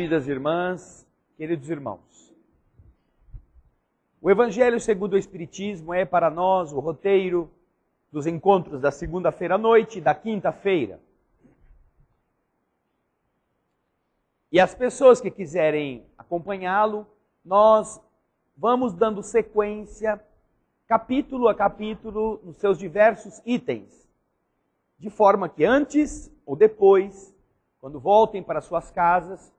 queridas irmãs, queridos irmãos. O Evangelho segundo o Espiritismo é para nós o roteiro dos encontros da segunda-feira à noite e da quinta-feira. E as pessoas que quiserem acompanhá-lo, nós vamos dando sequência, capítulo a capítulo, nos seus diversos itens, de forma que antes ou depois, quando voltem para suas casas,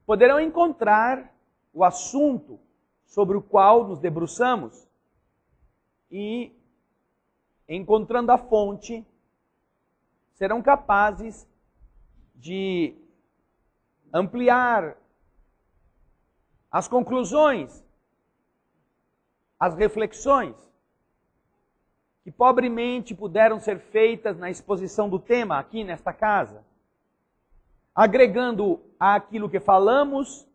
poderão encontrar o assunto sobre o qual nos debruçamos e, encontrando a fonte, serão capazes de ampliar as conclusões, as reflexões que pobremente puderam ser feitas na exposição do tema aqui nesta casa, agregando àquilo que falamos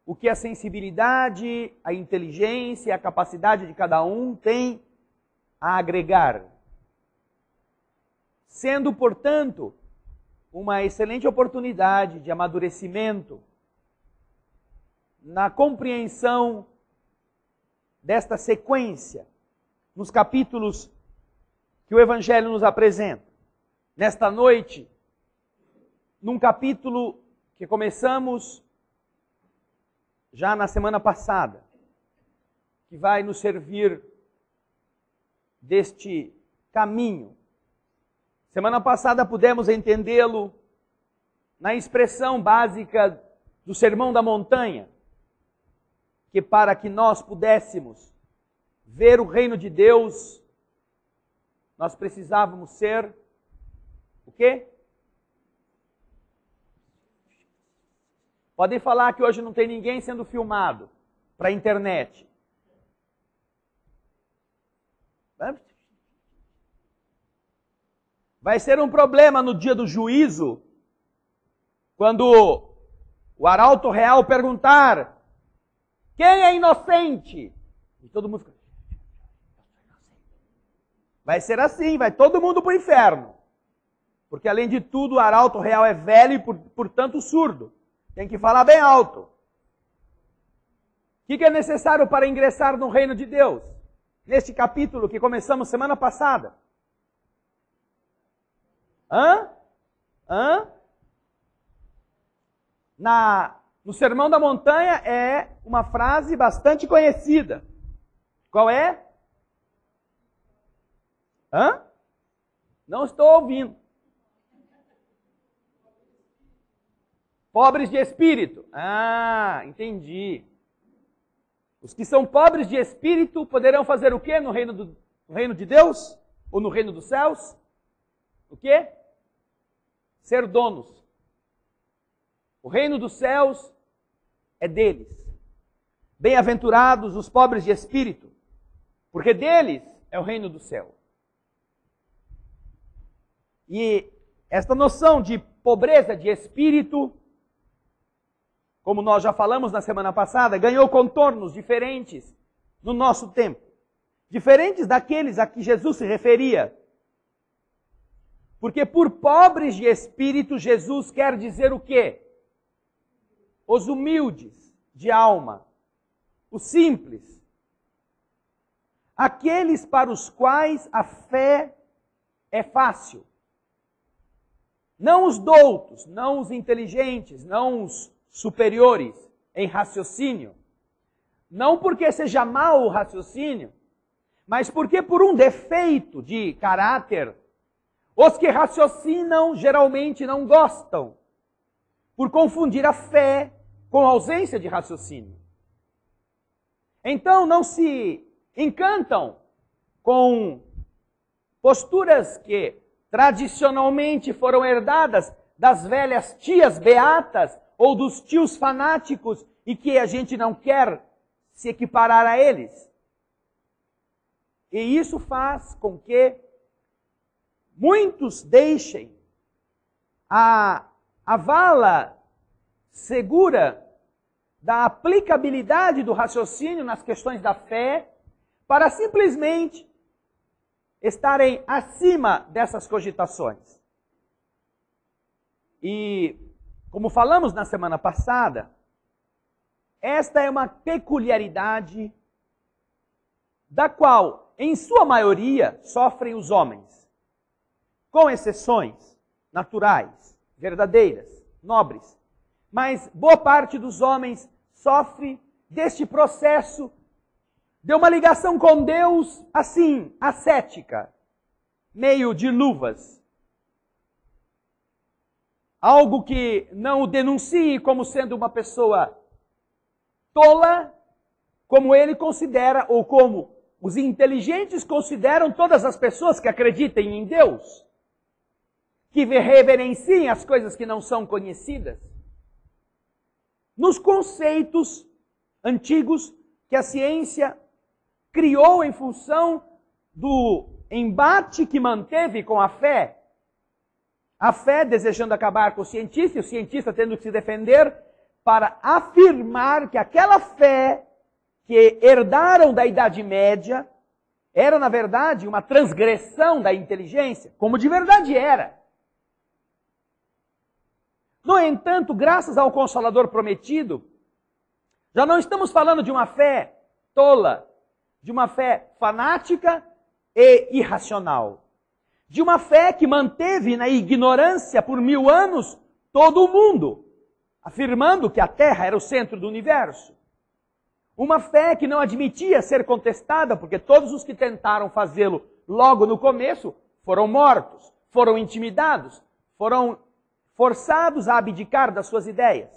o que a sensibilidade, a inteligência e a capacidade de cada um tem a agregar. Sendo, portanto, uma excelente oportunidade de amadurecimento na compreensão desta sequência, nos capítulos que o Evangelho nos apresenta. Nesta noite, num capítulo que começamos já na semana passada, que vai nos servir deste caminho. Semana passada pudemos entendê-lo na expressão básica do Sermão da Montanha, que para que nós pudéssemos ver o reino de Deus, nós precisávamos ser o quê? Podem falar que hoje não tem ninguém sendo filmado para a internet. Vai ser um problema no dia do juízo, quando o arauto real perguntar: quem é inocente? E todo mundo fica... Vai ser assim, vai todo mundo para o inferno. Porque além de tudo, o arauto real é velho e, portanto, surdo. Tem que falar bem alto. O que é necessário para ingressar no reino de Deus? Neste capítulo que começamos semana passada. No Sermão da Montanha é uma frase bastante conhecida. Qual é? Não estou ouvindo. Pobres de espírito. Entendi. Os que são pobres de espírito poderão fazer o quê no reino de Deus? Ou no reino dos céus? O quê? Ser donos. O reino dos céus é deles. Bem-aventurados os pobres de espírito, porque deles é o reino do céu. E esta noção de pobreza de espírito, como nós já falamos na semana passada, ganhou contornos diferentes no nosso tempo. Diferentes daqueles a que Jesus se referia. Porque por pobres de espírito, Jesus quer dizer o quê? Os humildes de alma, os simples. Aqueles para os quais a fé é fácil. Não os doutos, não os inteligentes, não os superiores em raciocínio. Não porque seja mau o raciocínio, mas porque por um defeito de caráter, os que raciocinam geralmente não gostam, por confundir a fé com a ausência de raciocínio. Então não se encantam com posturas que tradicionalmente foram herdadas das velhas tias beatas ou dos tios fanáticos e que a gente não quer se equiparar a eles. E isso faz com que muitos deixem a vala segura da aplicabilidade do raciocínio nas questões da fé para simplesmente estarem acima dessas cogitações. E Como falamos na semana passada, esta é uma peculiaridade da qual, em sua maioria, sofrem os homens, com exceções naturais, verdadeiras, nobres. Mas boa parte dos homens sofre deste processo de uma ligação com Deus, assim, ascética, meio de luvas. Algo que não o denuncie como sendo uma pessoa tola, como ele considera, ou como os inteligentes consideram todas as pessoas que acreditem em Deus, que reverenciem as coisas que não são conhecidas. Nos conceitos antigos que a ciência criou em função do embate que manteve com a fé desejando acabar com o cientista, e o cientista tendo que se defender para afirmar que aquela fé que herdaram da Idade Média era, na verdade, uma transgressão da inteligência, como de verdade era. No entanto, graças ao Consolador prometido, já não estamos falando de uma fé tola, de uma fé fanática e irracional. De uma fé que manteve na ignorância por 1000 anos todo o mundo, afirmando que a Terra era o centro do universo. Uma fé que não admitia ser contestada, porque todos os que tentaram fazê-lo logo no começo foram mortos, foram intimidados, foram forçados a abdicar das suas ideias.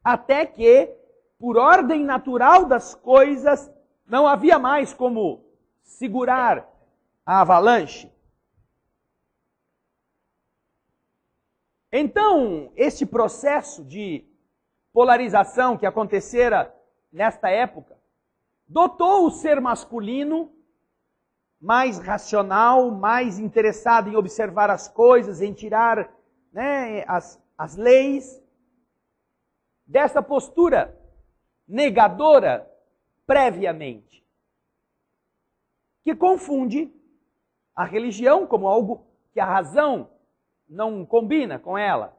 Até que, por ordem natural das coisas, não havia mais como segurar a avalanche. Então, este processo de polarização que acontecera nesta época, dotou o ser masculino mais racional, mais interessado em observar as coisas, em tirar as leis, dessa postura negadora previamente, que confunde a religião como algo que a razão não combina com ela,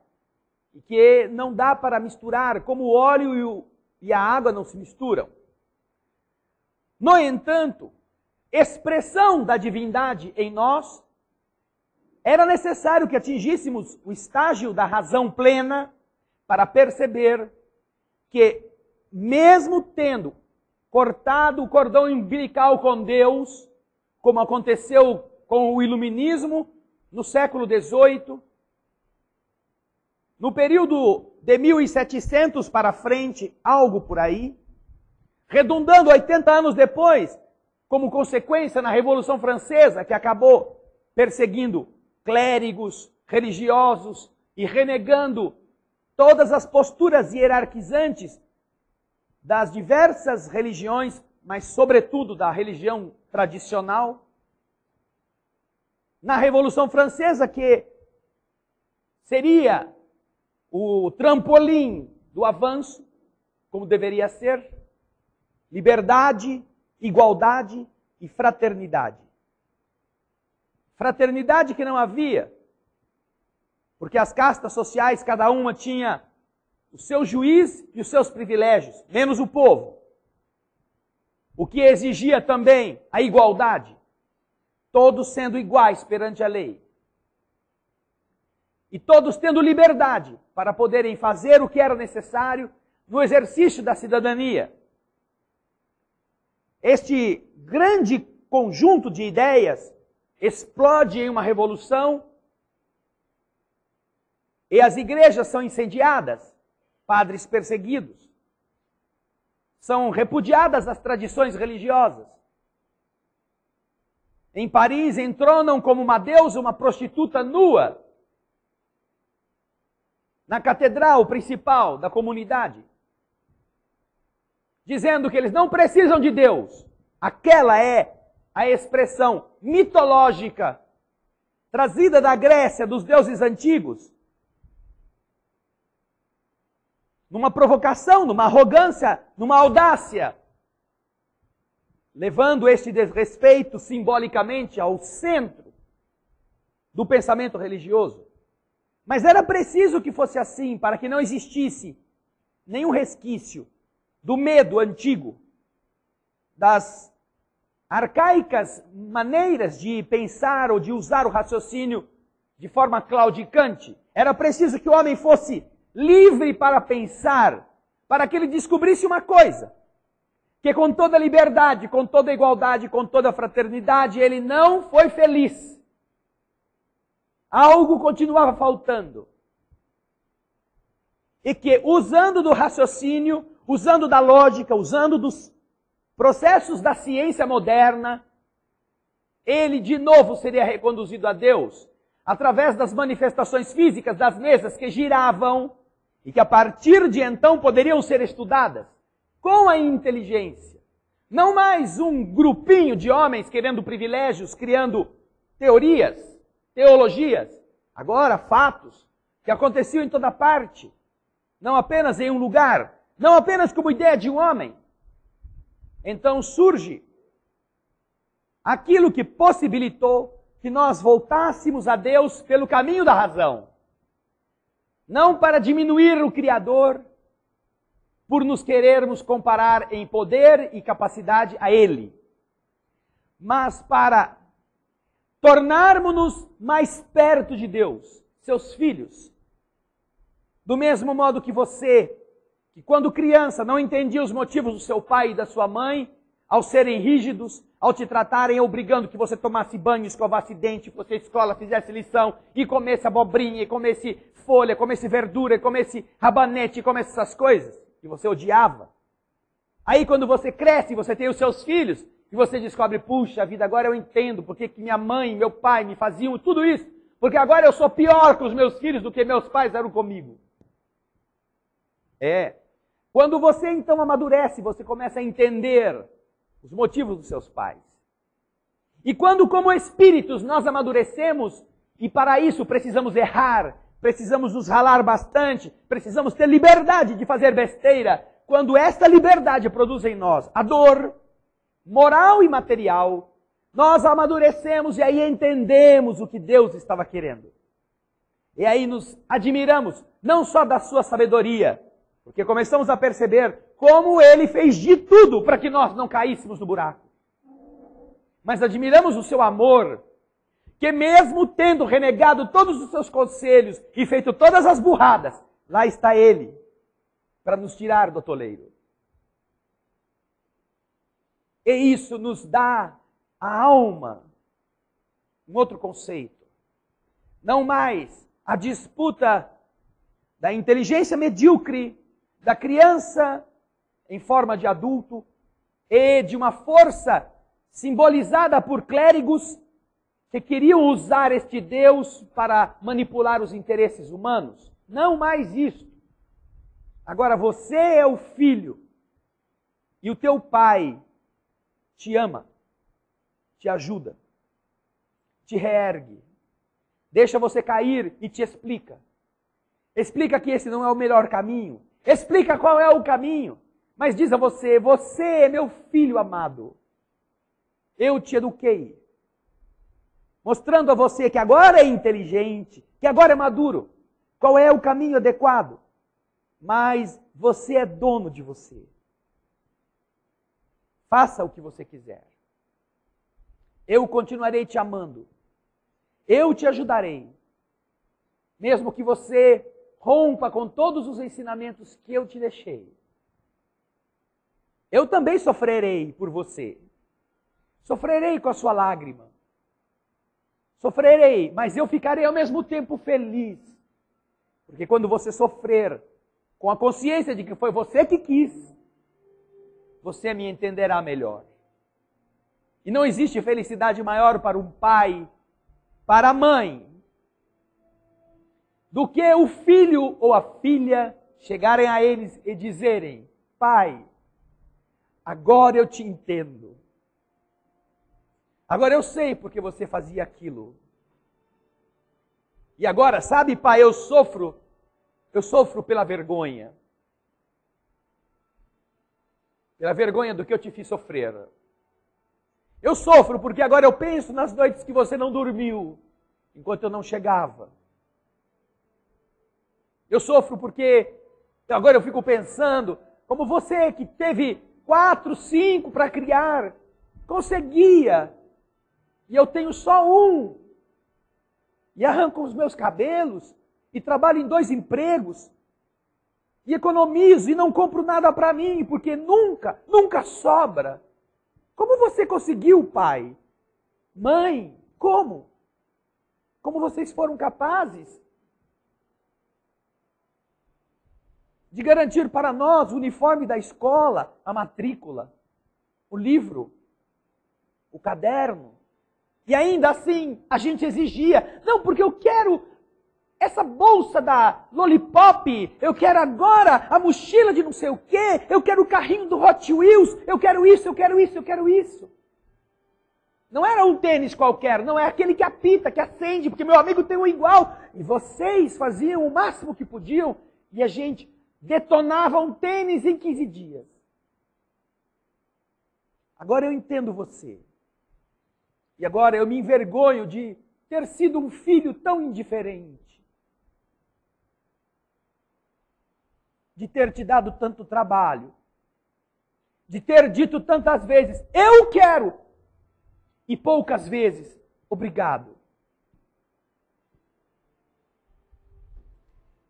e que não dá para misturar, como o óleo e a água não se misturam. No entanto, expressão da divindade em nós, era necessário que atingíssemos o estágio da razão plena para perceber que, mesmo tendo cortado o cordão umbilical com Deus, como aconteceu com o iluminismo no século XVIII, no período de 1700 para frente, algo por aí, redundando 80 anos depois, como consequência na Revolução Francesa, que acabou perseguindo clérigos, religiosos e renegando todas as posturas hierarquizantes das diversas religiões, mas sobretudo da religião tradicional. Na Revolução Francesa, que seria o trampolim do avanço, como deveria ser, liberdade, igualdade e fraternidade. Fraternidade que não havia, porque as castas sociais, cada uma tinha o seu juiz e os seus privilégios, menos o povo. O que exigia também a igualdade, todos sendo iguais perante a lei. E todos tendo liberdade para poderem fazer o que era necessário no exercício da cidadania. Este grande conjunto de ideias explode em uma revolução e as igrejas são incendiadas, padres perseguidos. São repudiadas as tradições religiosas. Em Paris entronam como uma deusa uma prostituta nua na catedral principal da comunidade, dizendo que eles não precisam de Deus. Aquela é a expressão mitológica trazida da Grécia, dos deuses antigos, numa provocação, numa arrogância, numa audácia, levando este desrespeito simbolicamente ao centro do pensamento religioso. Mas era preciso que fosse assim para que não existisse nenhum resquício do medo antigo, das arcaicas maneiras de pensar ou de usar o raciocínio de forma claudicante. Era preciso que o homem fosse livre para pensar, para que ele descobrisse uma coisa, que com toda liberdade, com toda igualdade, com toda fraternidade, ele não foi feliz. Algo continuava faltando. E que, usando do raciocínio, usando da lógica, usando dos processos da ciência moderna, ele de novo seria reconduzido a Deus, através das manifestações físicas das mesas que giravam e que a partir de então poderiam ser estudadas com a inteligência. Não mais um grupinho de homens querendo privilégios, criando teorias, teologias, agora fatos que aconteciam em toda parte, não apenas em um lugar, não apenas como ideia de um homem. Então surge aquilo que possibilitou que nós voltássemos a Deus pelo caminho da razão. Não para diminuir o Criador, por nos querermos comparar em poder e capacidade a Ele, mas para tornarmos-nos mais perto de Deus, seus filhos. Do mesmo modo que você, que quando criança não entendia os motivos do seu pai e da sua mãe, ao serem rígidos, ao te tratarem obrigando que você tomasse banho, escovasse dente, fosse à escola, fizesse lição, e comesse abobrinha, e comesse folha, comesse verdura, e comesse rabanete, e comesse essas coisas, que você odiava. Aí quando você cresce, você tem os seus filhos, e você descobre, puxa vida, agora eu entendo porque que minha mãe e meu pai me faziam tudo isso, porque agora eu sou pior com os meus filhos do que meus pais eram comigo. Quando você então amadurece, você começa a entender os motivos dos seus pais. E quando, como espíritos, nós amadurecemos, e para isso precisamos errar, precisamos nos ralar bastante, precisamos ter liberdade de fazer besteira, quando esta liberdade produz em nós a dor, moral e material, nós amadurecemos e aí entendemos o que Deus estava querendo. E aí nos admiramos, não só da sua sabedoria, porque começamos a perceber como Ele fez de tudo para que nós não caíssemos no buraco. Mas admiramos o seu amor, que mesmo tendo renegado todos os seus conselhos e feito todas as burradas, lá está Ele, para nos tirar do atoleiro. E isso nos dá a alma, um outro conceito. Não mais a disputa da inteligência medíocre, da criança em forma de adulto e de uma força simbolizada por clérigos que queriam usar este Deus para manipular os interesses humanos. Não mais isso. Agora você é o filho e o teu pai te ama, te ajuda, te reergue, deixa você cair e te explica. Explica que esse não é o melhor caminho. Explica qual é o caminho. Mas diz a você, você é meu filho amado. Eu te eduquei. Mostrando a você que agora é inteligente, que agora é maduro. Qual é o caminho adequado. Mas você é dono de você. Faça o que você quiser. Eu continuarei te amando. Eu te ajudarei. Mesmo que você rompa com todos os ensinamentos que eu te deixei. Eu também sofrerei por você. Sofrerei com a sua lágrima. Sofrerei, mas eu ficarei ao mesmo tempo feliz. Porque quando você sofrer com a consciência de que foi você que quis, você me entenderá melhor. E não existe felicidade maior para um pai, para a mãe, do que o filho ou a filha chegarem a eles e dizerem, pai, agora eu te entendo. Agora eu sei porque você fazia aquilo. E agora, sabe, pai, eu sofro pela vergonha. Pela vergonha do que eu te fiz sofrer. Eu sofro porque agora eu penso nas noites que você não dormiu, enquanto eu não chegava. Eu sofro porque agora eu fico pensando, como você que teve 4, 5 para criar, conseguia, e eu tenho só um, e arranco os meus cabelos, e trabalho em 2 empregos, e economizo e não compro nada para mim, porque nunca sobra. Como você conseguiu, pai? Mãe, como? Como vocês foram capazes de garantir para nós o uniforme da escola, a matrícula, o livro, o caderno? E ainda assim, a gente exigia, não, porque eu quero essa bolsa da Lollipop, eu quero agora a mochila de não sei o quê, eu quero o carrinho do Hot Wheels, eu quero isso, eu quero isso, eu quero isso. Não era um tênis qualquer, não é aquele que apita, que acende, porque meu amigo tem um igual. E vocês faziam o máximo que podiam e a gente detonava um tênis em 15 dias. Agora eu entendo você. E agora eu me envergonho de ter sido um filho tão indiferente. De ter te dado tanto trabalho. De ter dito tantas vezes, eu quero! E poucas vezes, obrigado.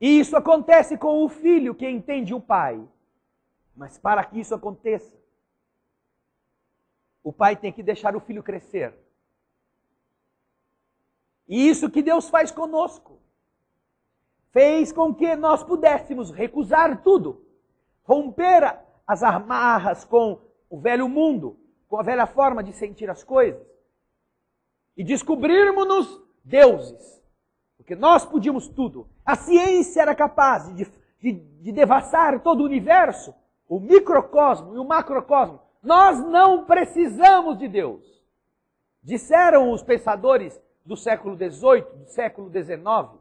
E isso acontece com o filho que entende o pai. Mas para que isso aconteça, o pai tem que deixar o filho crescer. E isso que Deus faz conosco. Fez com que nós pudéssemos recusar tudo. Romper as amarras com o velho mundo, com a velha forma de sentir as coisas. E descobrirmos-nos deuses. Porque nós podíamos tudo. A ciência era capaz de devassar todo o universo, o microcosmo e o macrocosmo. Nós não precisamos de Deus. Disseram os pensadores do século XVIII, do século XIX.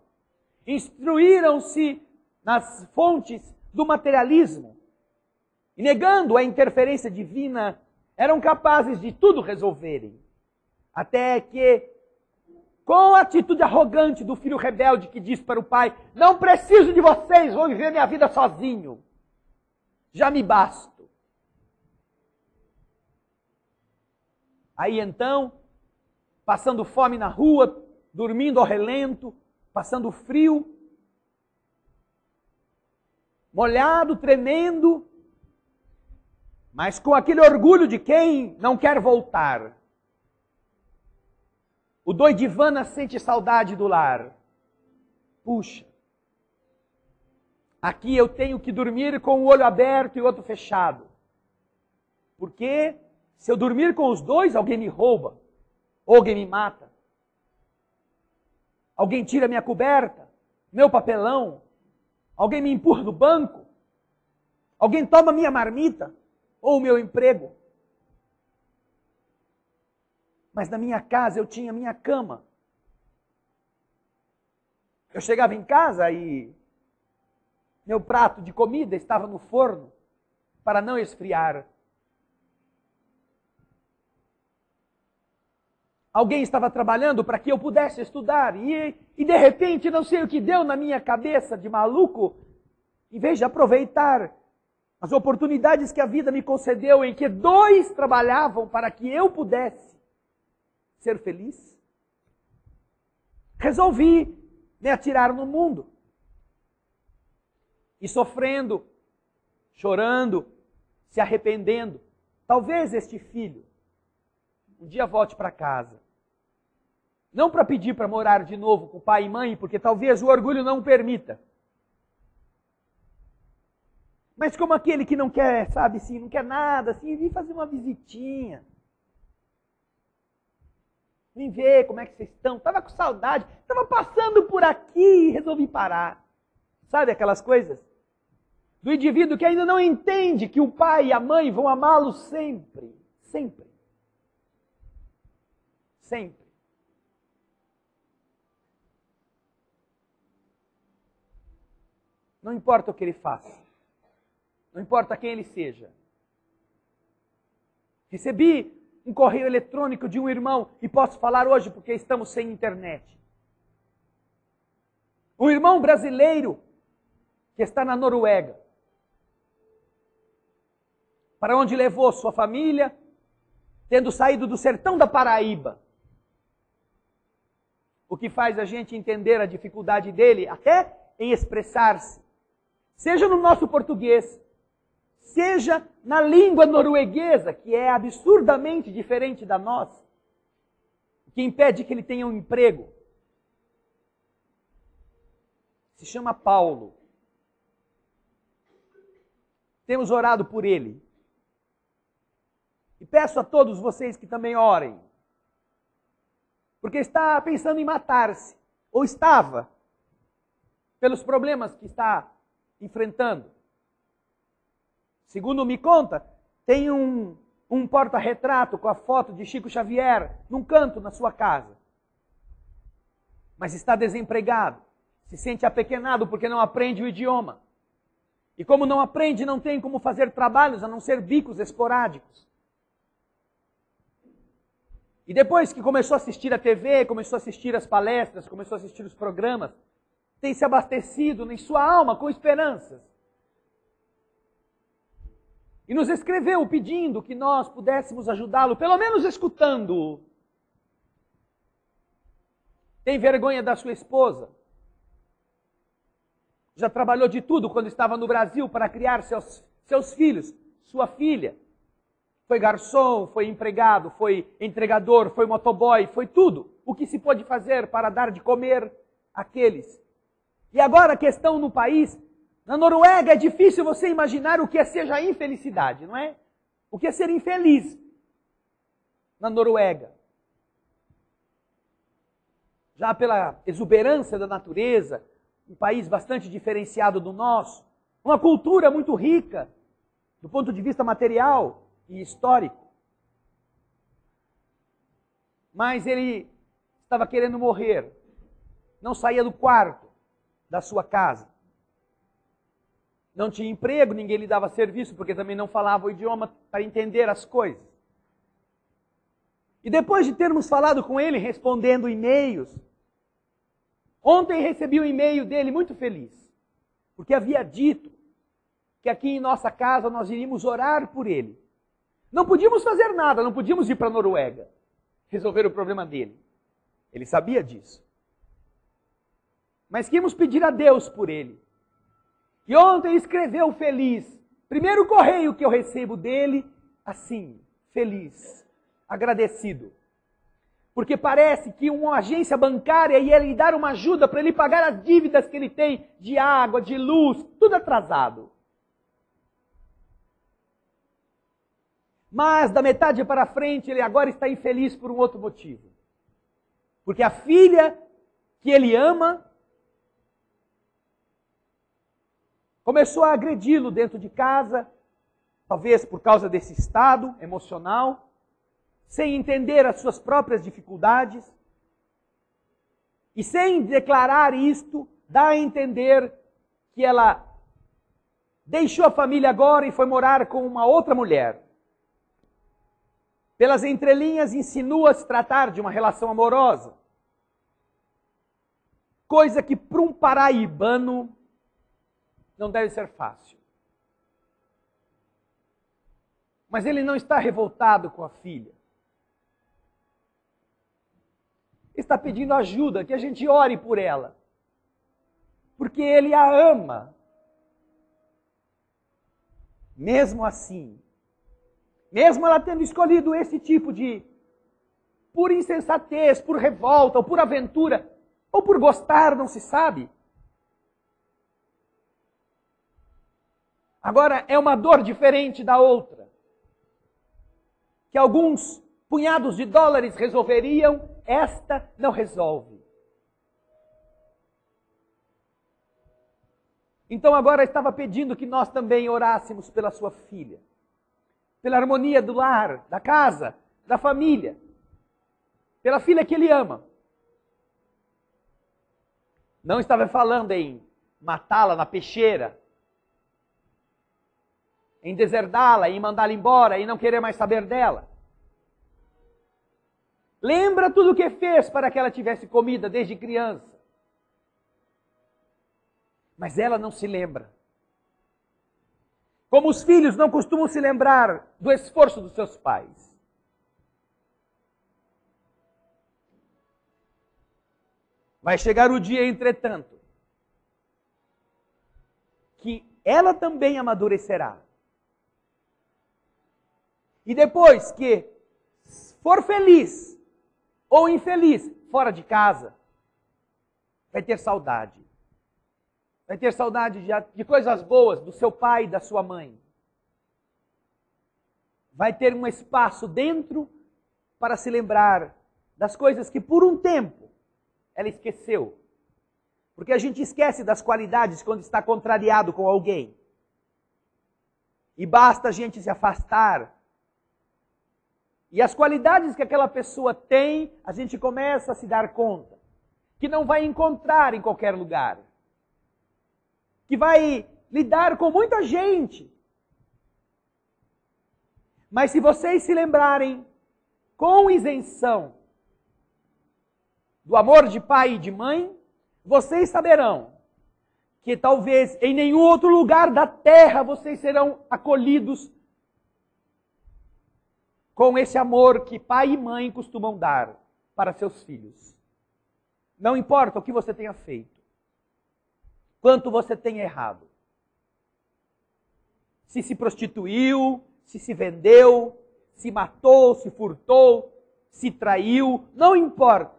Instruíram-se nas fontes do materialismo. E negando a interferência divina, eram capazes de tudo resolverem. Até que, com a atitude arrogante do filho rebelde que diz para o pai, não preciso de vocês, vou viver minha vida sozinho. Já me basto. Aí então, passando fome na rua, dormindo ao relento, passando frio, molhado, tremendo, mas com aquele orgulho de quem não quer voltar. O doidivana sente saudade do lar. Puxa, aqui eu tenho que dormir com o olho aberto e o outro fechado. Porque se eu dormir com os dois, alguém me rouba, ou alguém me mata. Alguém tira minha coberta, meu papelão, alguém me empurra do banco, alguém toma minha marmita, ou o meu emprego. Mas na minha casa eu tinha minha cama. Eu chegava em casa e meu prato de comida estava no forno para não esfriar. Alguém estava trabalhando para que eu pudesse estudar e de repente, não sei o que deu na minha cabeça de maluco, em vez de aproveitar as oportunidades que a vida me concedeu em que 2 trabalhavam para que eu pudesse ser feliz, resolvi me atirar no mundo. E sofrendo, chorando, se arrependendo. Talvez este filho um dia volte para casa. Não para pedir para morar de novo com pai e mãe, porque talvez o orgulho não permita. Mas como aquele que não quer, sabe assim, não quer nada, assim, vim fazer uma visitinha. Vim ver como é que vocês estão. Estava com saudade. Estava passando por aqui e resolvi parar. Sabe aquelas coisas? Do indivíduo que ainda não entende que o pai e a mãe vão amá-lo sempre. Sempre. Sempre. Não importa o que ele faça. Não importa quem ele seja. Recebi um correio eletrônico de um irmão, e posso falar hoje porque estamos sem internet. Um irmão brasileiro que está na Noruega, para onde levou sua família, tendo saído do sertão da Paraíba. O que faz a gente entender a dificuldade dele, até em expressar-se, seja no nosso português, seja na língua norueguesa, que é absurdamente diferente da nossa, o que impede que ele tenha um emprego. Se chama Paulo. Temos orado por ele. E peço a todos vocês que também orem, porque está pensando em matar-se, ou estava, pelos problemas que está enfrentando. Segundo me conta, tem um porta-retrato com a foto de Chico Xavier num canto na sua casa. Mas está desempregado, se sente apequenado porque não aprende o idioma. E como não aprende, não tem como fazer trabalhos a não ser bicos esporádicos. E depois que começou a assistir a TV, começou a assistir as palestras, começou a assistir os programas, tem se abastecido em sua alma com esperanças. E nos escreveu pedindo que nós pudéssemos ajudá-lo, pelo menos escutando-o. Tem vergonha da sua esposa. Já trabalhou de tudo quando estava no Brasil para criar seus filhos, sua filha. Foi garçom, foi empregado, foi entregador, foi motoboy, foi tudo o que se pode fazer para dar de comer àqueles. E agora a questão no país, na Noruega é difícil você imaginar o que é seja a infelicidade, não é? O que é ser infeliz na Noruega. Já pela exuberância da natureza, um país bastante diferenciado do nosso, uma cultura muito rica do ponto de vista material e histórico. Mas ele estava querendo morrer, não saía do quarto da sua casa. Não tinha emprego, ninguém lhe dava serviço, porque também não falava o idioma para entender as coisas. E depois de termos falado com ele, respondendo e-mails, ontem recebi um e-mail dele muito feliz, porque havia dito que aqui em nossa casa nós iríamos orar por ele. Não podíamos fazer nada, não podíamos ir para a Noruega resolver o problema dele. Ele sabia disso. Mas que íamos pedir a Deus por ele. E ontem escreveu feliz. Primeiro correio que eu recebo dele, assim, feliz, agradecido. Porque parece que uma agência bancária ia lhe dar uma ajuda para ele pagar as dívidas que ele tem de água, de luz, tudo atrasado. Mas da metade para frente ele agora está infeliz por um outro motivo. Porque a filha que ele ama começou a agredi-lo dentro de casa, talvez por causa desse estado emocional, sem entender as suas próprias dificuldades, e sem declarar isto, dá a entender que ela deixou a família agora e foi morar com uma outra mulher. Pelas entrelinhas insinua se tratar de uma relação amorosa. Coisa que para um paraibano não deve ser fácil. Mas ele não está revoltado com a filha. Está pedindo ajuda, que a gente ore por ela. Porque ele a ama. Mesmo assim, mesmo ela tendo escolhido esse tipo de, por insensatez, por revolta, ou por aventura, ou por gostar, não se sabe. Agora, é uma dor diferente da outra. Que alguns punhados de dólares resolveriam, esta não resolve. Então agora estava pedindo que nós também orássemos pela sua filha. Pela harmonia do lar, da casa, da família. Pela filha que ele ama. Não estava falando em matá-la na peixeira, em deserdá-la, em mandá-la embora, em não querer mais saber dela. Lembra tudo o que fez para que ela tivesse comida desde criança. mas ela não se lembra. Como os filhos não costumam se lembrar do esforço dos seus pais. Vai chegar o dia, entretanto, que ela também amadurecerá. E depois que for feliz ou infeliz fora de casa, vai ter saudade. Vai ter saudade de coisas boas do seu pai e da sua mãe. Vai ter um espaço dentro para se lembrar das coisas que por um tempo ela esqueceu. Porque a gente esquece das qualidades quando está contrariado com alguém. E basta a gente se afastar. E as qualidades que aquela pessoa tem, a gente começa a se dar conta que não vai encontrar em qualquer lugar. Que vai lidar com muita gente. Mas se vocês se lembrarem com isenção do amor de pai e de mãe, vocês saberão que talvez em nenhum outro lugar da terra vocês serão acolhidos com esse amor que pai e mãe costumam dar para seus filhos. Não importa o que você tenha feito, quanto você tenha errado. Se prostituiu, se vendeu, se matou, se furtou, se traiu, não importa.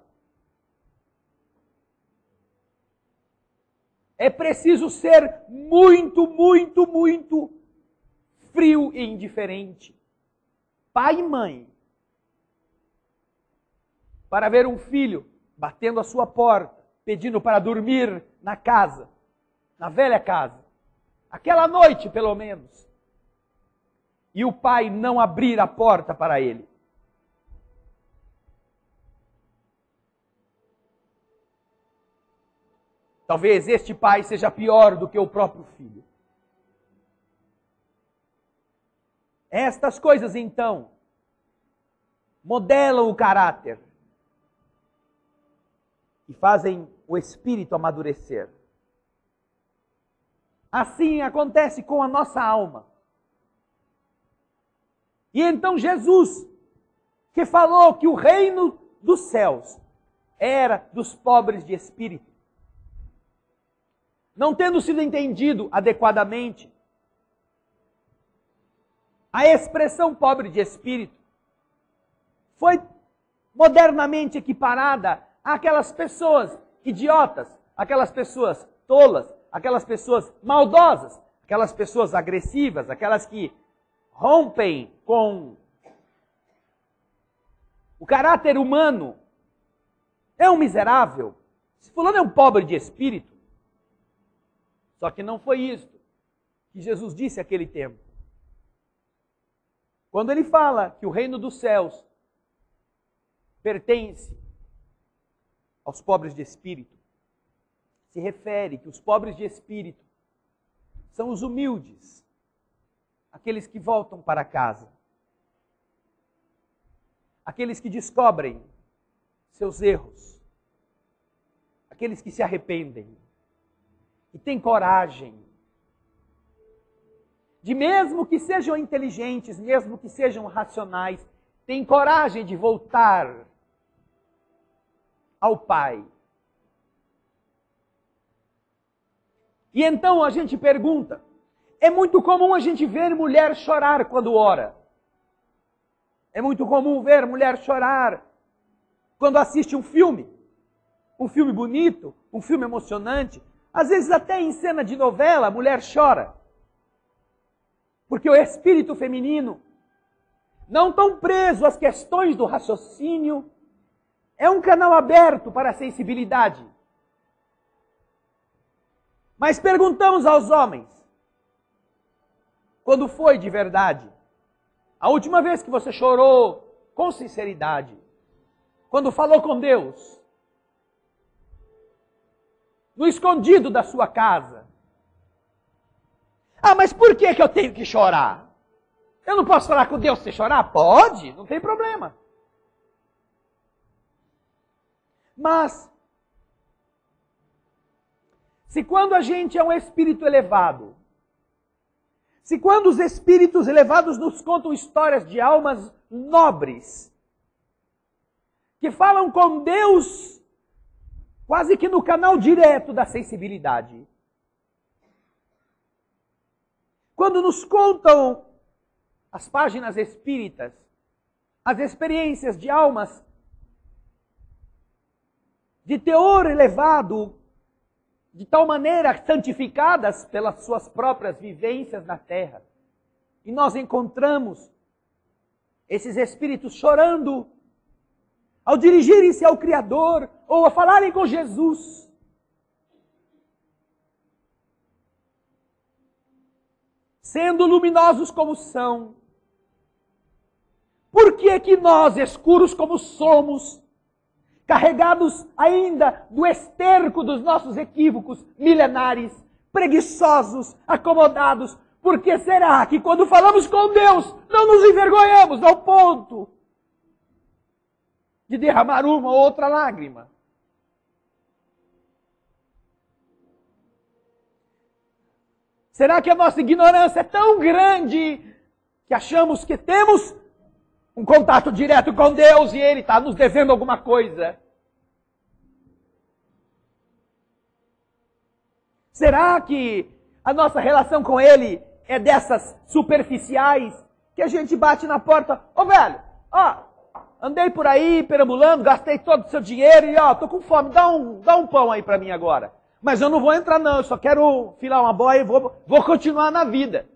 É preciso ser muito, muito, muito frio e indiferente. Pai e mãe. Para ver um filho batendo a sua porta, pedindo para dormir na casa, na velha casa. Aquela noite, pelo menos. E o pai não abrir a porta para ele. Talvez este pai seja pior do que o próprio filho. Estas coisas, então, modelam o caráter e fazem o espírito amadurecer. Assim acontece com a nossa alma. E então Jesus, que falou que o reino dos céus era dos pobres de espírito, não tendo sido entendido adequadamente, a expressão pobre de espírito foi modernamente equiparada àquelas pessoas idiotas, aquelas pessoas tolas, aquelas pessoas maldosas, aquelas pessoas agressivas, aquelas que rompem com o caráter humano. É um miserável. Se fulano é um pobre de espírito. Só que não foi isto que Jesus disse naquele tempo. Quando ele fala que o reino dos céus pertence aos pobres de espírito, se refere que os pobres de espírito são os humildes, aqueles que voltam para casa, aqueles que descobrem seus erros, aqueles que se arrependem e têm coragem de, mesmo que sejam inteligentes, mesmo que sejam racionais, têm coragem de voltar ao Pai. E então a gente pergunta, é muito comum a gente ver mulher chorar quando ora. É muito comum ver mulher chorar quando assiste um filme bonito, um filme emocionante. Às vezes até em cena de novela a mulher chora. Porque o espírito feminino, não tão preso às questões do raciocínio, é um canal aberto para a sensibilidade. Mas perguntamos aos homens, quando foi de verdade? A última vez que você chorou com sinceridade? Quando falou com Deus? No escondido da sua casa? Ah, mas por que eu tenho que chorar? Eu não posso falar com Deus sem chorar? Pode, não tem problema. Mas, Se quando a gente é um espírito elevado, se quando os espíritos elevados nos contam histórias de almas nobres, que falam com Deus quase que no canal direto da sensibilidade, quando nos contam as páginas espíritas, as experiências de almas de teor elevado, de tal maneira santificadas pelas suas próprias vivências na terra. E nós encontramos esses espíritos chorando ao dirigirem-se ao Criador ou a falarem com Jesus. Sendo luminosos como são, por que é que nós, escuros como somos, carregados ainda do esterco dos nossos equívocos milenares, preguiçosos, acomodados, por que será que quando falamos com Deus não nos envergonhamos ao ponto de derramar uma ou outra lágrima? Será que a nossa ignorância é tão grande que achamos que temos um contato direto com Deus e Ele está nos devendo alguma coisa? Será que a nossa relação com Ele é dessas superficiais que a gente bate na porta? Ô velho, andei por aí perambulando, gastei todo o seu dinheiro e tô com fome, dá um pão aí para mim agora. Mas eu não vou entrar não, eu só quero filar uma boia e vou continuar na vida.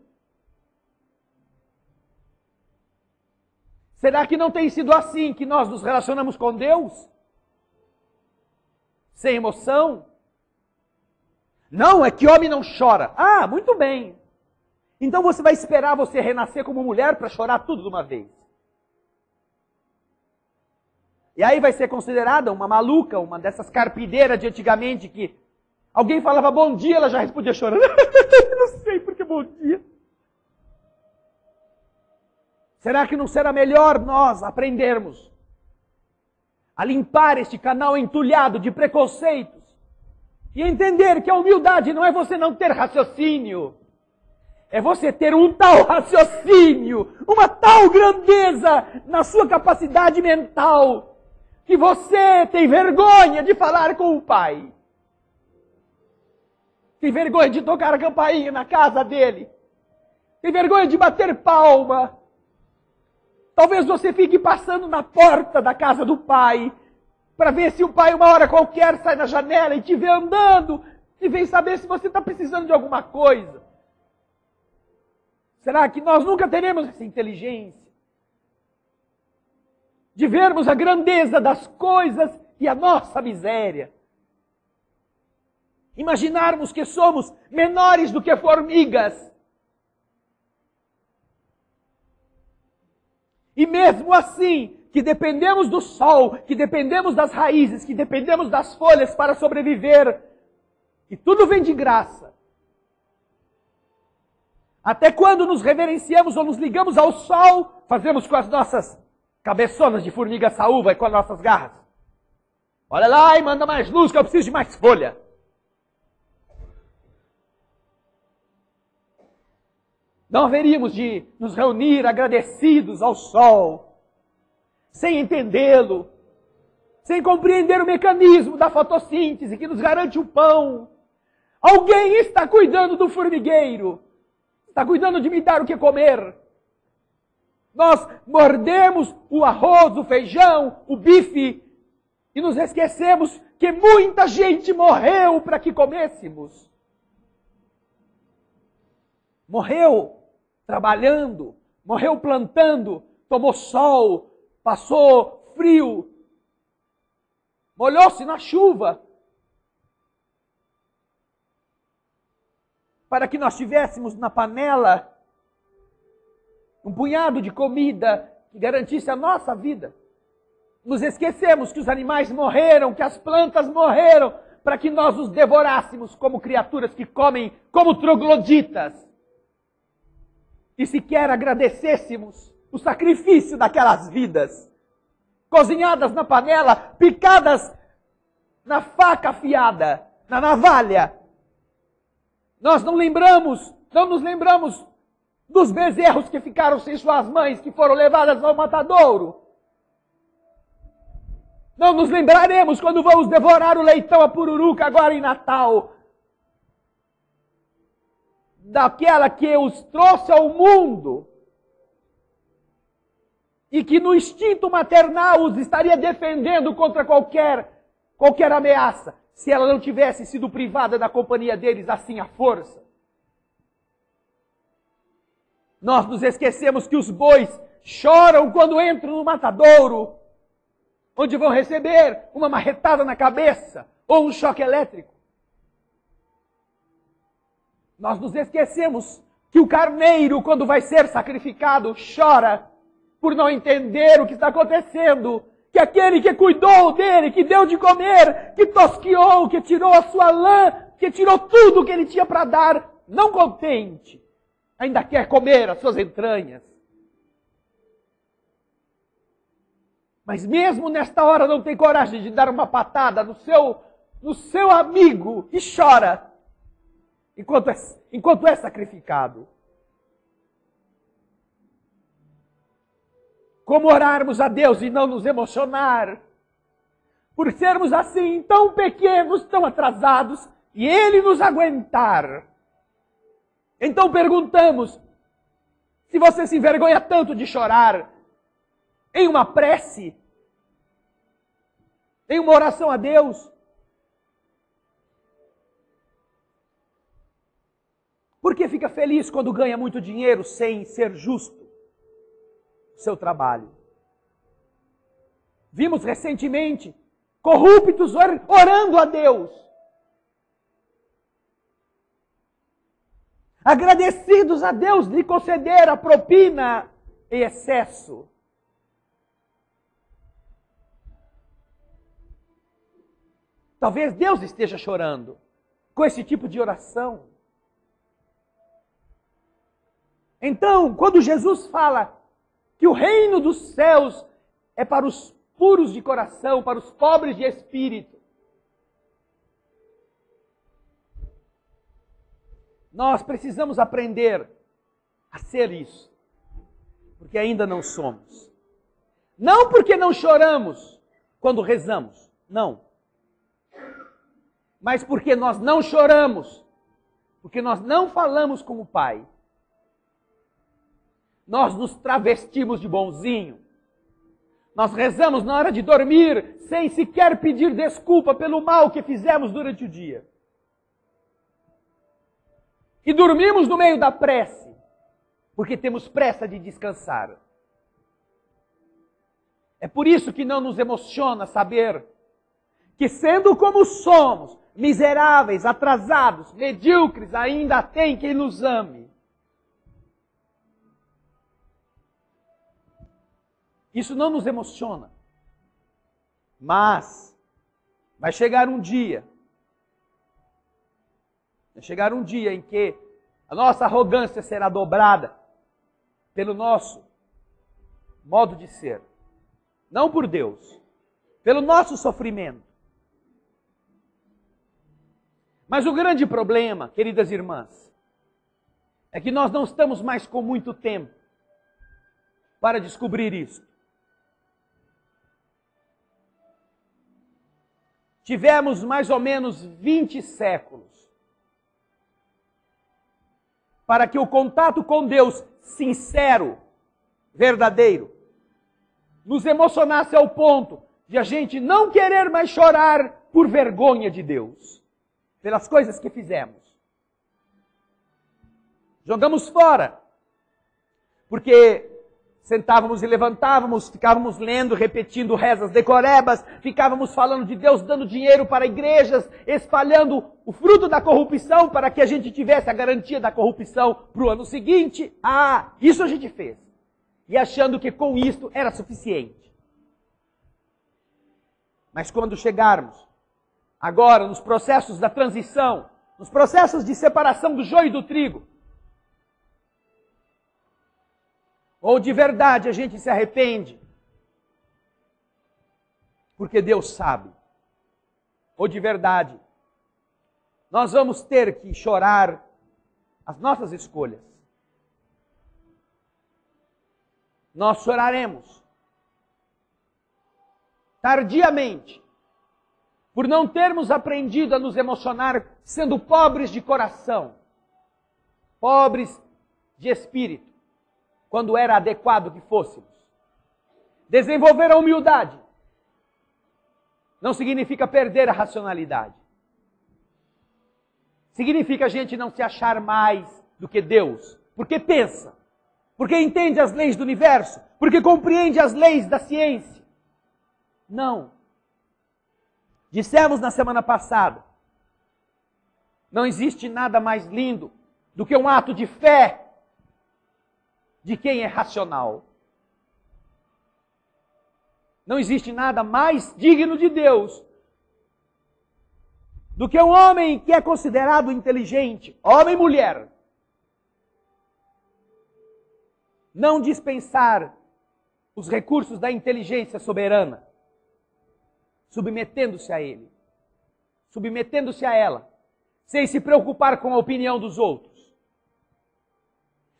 Será que não tem sido assim que nós nos relacionamos com Deus? Sem emoção? Não, é que homem não chora. Ah, muito bem. Então você vai esperar você renascer como mulher para chorar tudo de uma vez. E aí vai ser considerada uma maluca, uma dessas carpideiras de antigamente que alguém falava bom dia, ela já respondia chorando. Não sei porque bom dia. Será que não será melhor nós aprendermos a limpar este canal entulhado de preconceitos e entender que a humildade não é você não ter raciocínio, é você ter um tal raciocínio, uma tal grandeza na sua capacidade mental, que você tem vergonha de falar com o Pai. Tem vergonha de tocar a campainha na casa dele. Tem vergonha de bater palma. Talvez você fique passando na porta da casa do Pai, para ver se o Pai uma hora qualquer sai na janela e te vê andando, e vem saber se você está precisando de alguma coisa. Será que nós nunca teremos essa inteligência? De vermos a grandeza das coisas e a nossa miséria. Imaginarmos que somos menores do que formigas. E mesmo assim, que dependemos do sol, que dependemos das raízes, que dependemos das folhas para sobreviver, e tudo vem de graça. Até quando nos reverenciamos ou nos ligamos ao sol, fazemos com as nossas cabeçonas de formiga saúva e com as nossas garras. Olha lá e manda mais luz que eu preciso de mais folha. Não haveríamos de nos reunir agradecidos ao sol, sem entendê-lo, sem compreender o mecanismo da fotossíntese que nos garante o pão. Alguém está cuidando do formigueiro, está cuidando de me dar o que comer. Nós mordemos o arroz, o feijão, o bife e nos esquecemos que muita gente morreu para que comêssemos. Morreu trabalhando, morreu plantando, tomou sol, passou frio, molhou-se na chuva, para que nós tivéssemos na panela um punhado de comida que garantisse a nossa vida. Nos esquecemos que os animais morreram, que as plantas morreram, para que nós os devorássemos como criaturas que comem como trogloditas. E sequer agradecêssemos o sacrifício daquelas vidas, cozinhadas na panela, picadas na faca afiada, na navalha, Nós não nos lembramos dos bezerros que ficaram sem suas mães, que foram levadas ao matadouro. Não nos lembraremos quando vamos devorar o leitão, a pururuca agora em Natal, daquela que os trouxe ao mundo e que no instinto maternal os estaria defendendo contra qualquer ameaça, se ela não tivesse sido privada da companhia deles assim à força. Nós nos esquecemos que os bois choram quando entram no matadouro, onde vão receber uma marretada na cabeça ou um choque elétrico. Nós nos esquecemos que o carneiro, quando vai ser sacrificado, chora por não entender o que está acontecendo. Que aquele que cuidou dele, que deu de comer, que tosquiou, que tirou a sua lã, que tirou tudo que ele tinha para dar, não contente, ainda quer comer as suas entranhas. Mas mesmo nesta hora não tem coragem de dar uma patada no seu amigo e chora enquanto é sacrificado. Como orarmos a Deus e não nos emocionar por sermos assim tão pequenos, tão atrasados, e Ele nos aguentar. Então perguntamos, se você se envergonha tanto de chorar em uma prece, em uma oração a Deus, por que fica feliz quando ganha muito dinheiro sem ser justo o seu trabalho? Vimos recentemente corruptos orando a Deus, agradecidos a Deus de conceder a propina em excesso. Talvez Deus esteja chorando com esse tipo de oração. Então, quando Jesus fala que o reino dos céus é para os puros de coração, para os pobres de espírito, nós precisamos aprender a ser isso, porque ainda não somos. Não porque não choramos quando rezamos, não. Mas porque nós não choramos, porque nós não falamos com o Pai. Nós nos travestimos de bonzinho. Nós rezamos na hora de dormir, sem sequer pedir desculpa pelo mal que fizemos durante o dia. E dormimos no meio da prece, porque temos pressa de descansar. É por isso que não nos emociona saber que, sendo como somos, miseráveis, atrasados, medíocres, ainda tem quem nos ame. Isso não nos emociona. Mas vai chegar um dia em que a nossa arrogância será dobrada pelo nosso modo de ser. Não por Deus, pelo nosso sofrimento. Mas o grande problema, queridas irmãs, é que nós não estamos mais com muito tempo para descobrir isso. Tivemos mais ou menos 20 séculos para que o contato com Deus sincero, verdadeiro, nos emocionasse ao ponto de a gente não querer mais chorar por vergonha de Deus, pelas coisas que fizemos. Jogamos fora, porque sentávamos e levantávamos, ficávamos lendo, repetindo rezas decorebas, ficávamos falando de Deus, dando dinheiro para igrejas, espalhando o fruto da corrupção para que a gente tivesse a garantia da corrupção para o ano seguinte. Isso a gente fez. E achando que com isso era suficiente. Mas quando chegarmos agora nos processos da transição, nos processos de separação do joio e do trigo, ou de verdade a gente se arrepende, porque Deus sabe, ou de verdade nós vamos ter que chorar as nossas escolhas. Nós choraremos tardiamente por não termos aprendido a nos emocionar sendo pobres de coração, pobres de espírito, quando era adequado que fôssemos. Desenvolver a humildade não significa perder a racionalidade. Significa a gente não se achar mais do que Deus, porque pensa, porque entende as leis do universo, porque compreende as leis da ciência. Não. Dissemos na semana passada, não existe nada mais lindo do que um ato de fé de quem é racional. Não existe nada mais digno de Deus do que um homem que é considerado inteligente, homem e mulher, não dispensar os recursos da inteligência soberana, submetendo-se a ele, submetendo-se a ela, sem se preocupar com a opinião dos outros.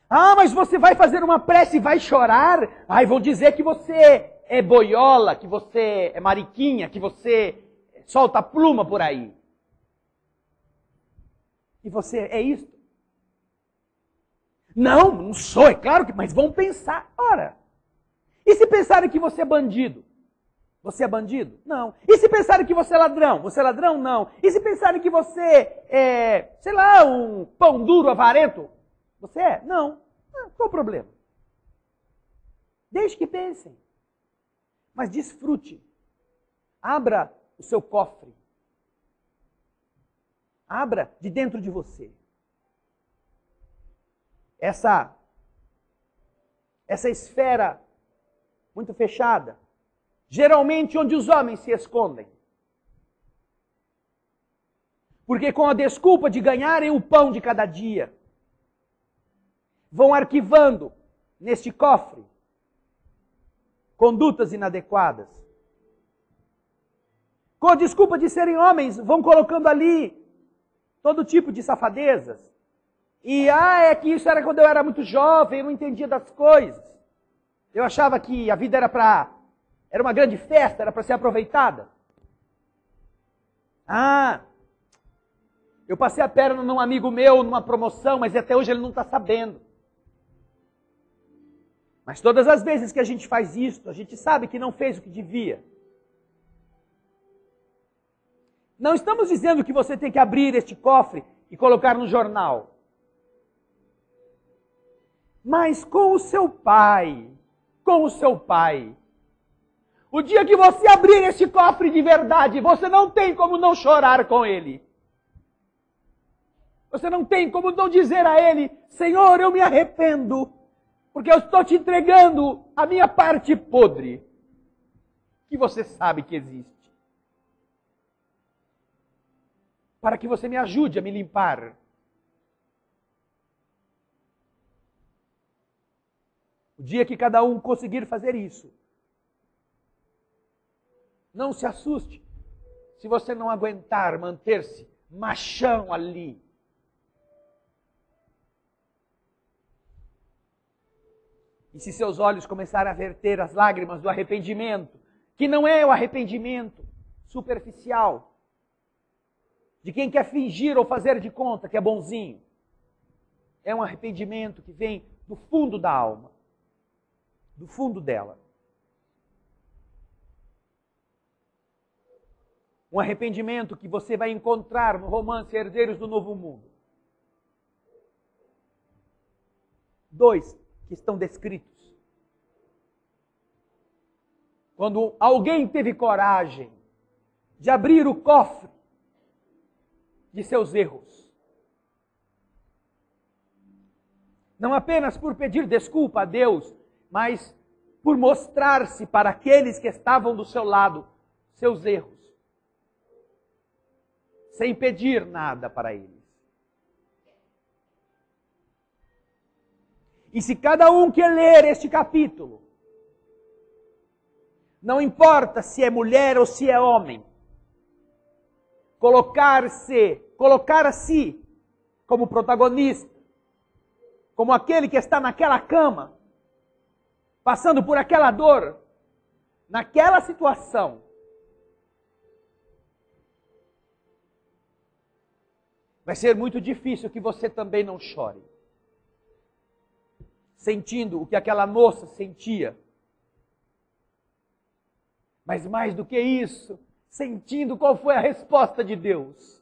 Ah, mas você vai fazer uma prece e vai chorar? Ai, vão dizer que você é boiola, que você é mariquinha, que você solta pluma por aí. E você é isso? Não, não sou, é claro que, mas vão pensar. Ora, e se pensarem que você é bandido? Você é bandido? Não. E se pensarem que você é ladrão? Você é ladrão? Não. E se pensarem que você é, sei lá, um pão duro avarento? Você é? Não. Qual o problema? Deixe que pensem. Mas desfrute. Abra o seu cofre. Abra de dentro de você. Essa esfera muito fechada, geralmente onde os homens se escondem. Porque com a desculpa de ganharem o pão de cada dia, vão arquivando neste cofre condutas inadequadas. Com a desculpa de serem homens, vão colocando ali todo tipo de safadezas. E, é que isso era quando eu era muito jovem, eu não entendia das coisas. Eu achava que a vida era uma grande festa, era para ser aproveitada. Eu passei a perna num amigo meu, numa promoção, mas até hoje ele não está sabendo. Mas todas as vezes que a gente faz isso, a gente sabe que não fez o que devia. Não estamos dizendo que você tem que abrir este cofre e colocar no jornal. Mas com o seu pai, o dia que você abrir este cofre de verdade, você não tem como não chorar com ele. Você não tem como não dizer a ele, Senhor, eu me arrependo, porque eu estou te entregando a minha parte podre, que você sabe que existe. Para que você me ajude a me limpar. O dia que cada um conseguir fazer isso, não se assuste se você não aguentar manter-se machão ali. E se seus olhos começarem a verter as lágrimas do arrependimento, que não é o arrependimento superficial, de quem quer fingir ou fazer de conta que é bonzinho. É um arrependimento que vem do fundo da alma, do fundo dela. Um arrependimento que você vai encontrar no romance Herdeiros do Novo Mundo. 2 que estão descritos. Quando alguém teve coragem de abrir o cofre de seus erros. Não apenas por pedir desculpa a Deus, mas por mostrar-se para aqueles que estavam do seu lado seus erros. Sem pedir nada para eles. E se cada um que ler este capítulo, não importa se é mulher ou se é homem, colocar a si como protagonista como aquele que está naquela cama, passando por aquela dor, naquela situação, vai ser muito difícil que você também não chore, sentindo o que aquela moça sentia. Mas mais do que isso, sentindo qual foi a resposta de Deus.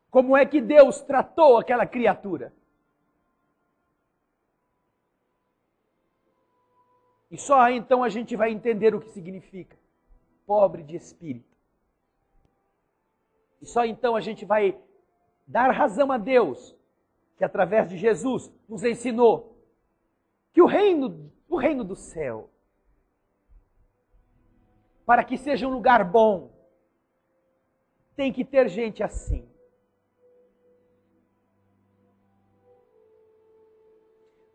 Como é que Deus tratou aquela criatura? E só aí então a gente vai entender o que significa pobre de espírito. E só então a gente vai dar razão a Deus, que através de Jesus nos ensinou que o reino do céu, para que seja um lugar bom, tem que ter gente assim.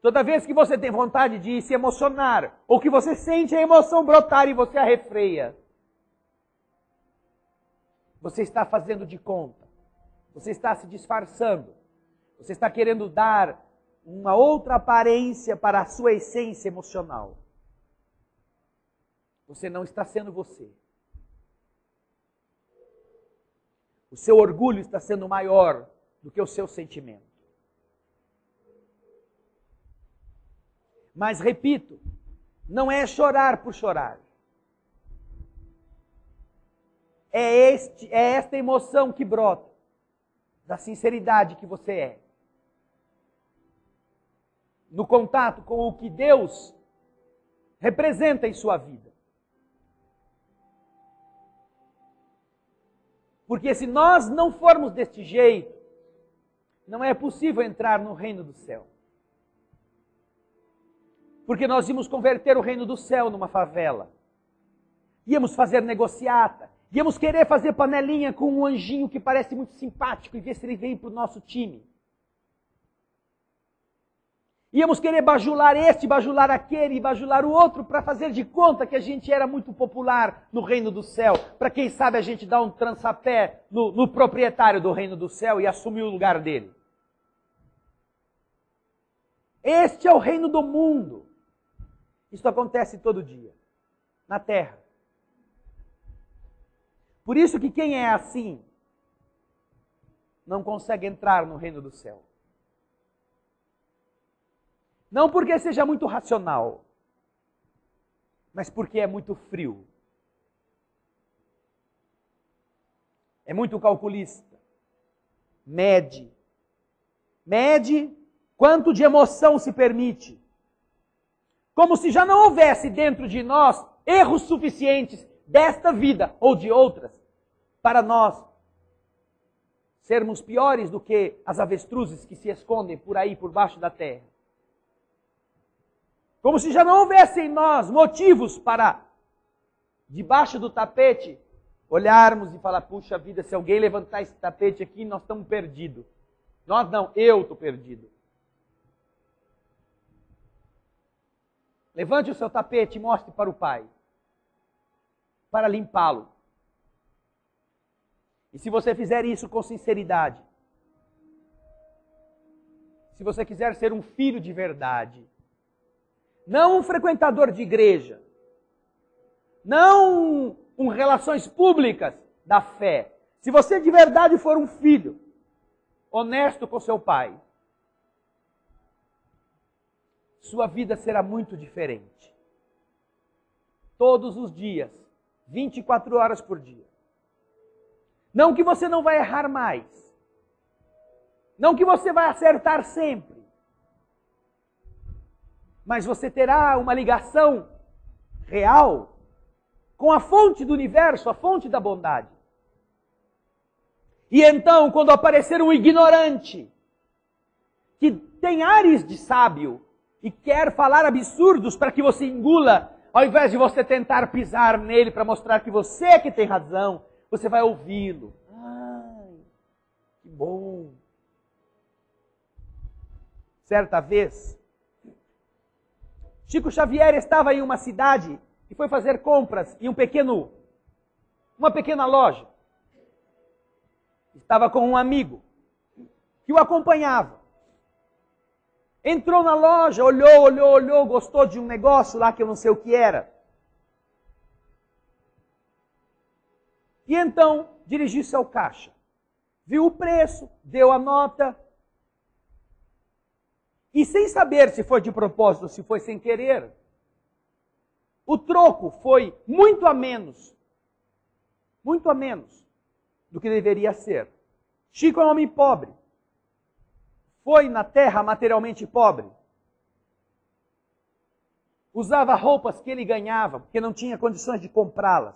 Toda vez que você tem vontade de se emocionar, ou que você sente a emoção brotar e você a refreia, você está fazendo de conta, você está se disfarçando, você está querendo dar uma outra aparência para a sua essência emocional. Você não está sendo você. O seu orgulho está sendo maior do que o seu sentimento. Mas repito, não é chorar por chorar. É esta emoção que brota da sinceridade que você é. No contato com o que Deus representa em sua vida. Porque se nós não formos deste jeito, não é possível entrar no reino do céu. Porque nós íamos converter o reino do céu numa favela. Íamos fazer negociata. Íamos querer fazer panelinha com um anjinho que parece muito simpático e ver se ele vem para o nosso time. Íamos querer bajular este, bajular aquele e bajular o outro para fazer de conta que a gente era muito popular no reino do céu. Para quem sabe a gente dar um trançapé no proprietário do reino do céu e assumir o lugar dele. Este é o reino do mundo. Isso acontece todo dia, na terra. Por isso que quem é assim não consegue entrar no reino do céu. Não porque seja muito racional, mas porque é muito frio. É muito calculista. Mede quanto de emoção se permite. Como se já não houvesse dentro de nós erros suficientes desta vida ou de outras, para nós sermos piores do que as avestruzes que se escondem por aí, por baixo da terra. Como se já não houvesse em nós motivos para, debaixo do tapete, olharmos e falar, puxa vida, se alguém levantar esse tapete aqui, nós estamos perdidos. Nós não, eu estou perdido. Levante o seu tapete e mostre para o Pai, para limpá-lo. E se você fizer isso com sinceridade, se você quiser ser um filho de verdade, não um frequentador de igreja, não um relações públicas da fé, se você de verdade for um filho honesto com seu pai, sua vida será muito diferente. Todos os dias, 24 horas por dia. Não que você não vai errar mais. Não que você vai acertar sempre. Mas você terá uma ligação real com a fonte do universo, a fonte da bondade. E então, quando aparecer um ignorante que tem ares de sábio e quer falar absurdos para que você engula, ao invés de você tentar pisar nele para mostrar que você é que tem razão, você vai ouvi-lo. Ai, que bom. Certa vez, Chico Xavier estava em uma cidade e foi fazer compras em uma pequena loja. Estava com um amigo. que o acompanhava. Entrou na loja, olhou, gostou de um negócio lá que eu não sei o que era. E então dirigiu-se ao caixa. Viu o preço, deu a nota. E sem saber se foi de propósito ou se foi sem querer, o troco foi muito a menos do que deveria ser. Chico é um homem pobre. Foi na terra materialmente pobre. Usava roupas que ele ganhava, porque não tinha condições de comprá-las.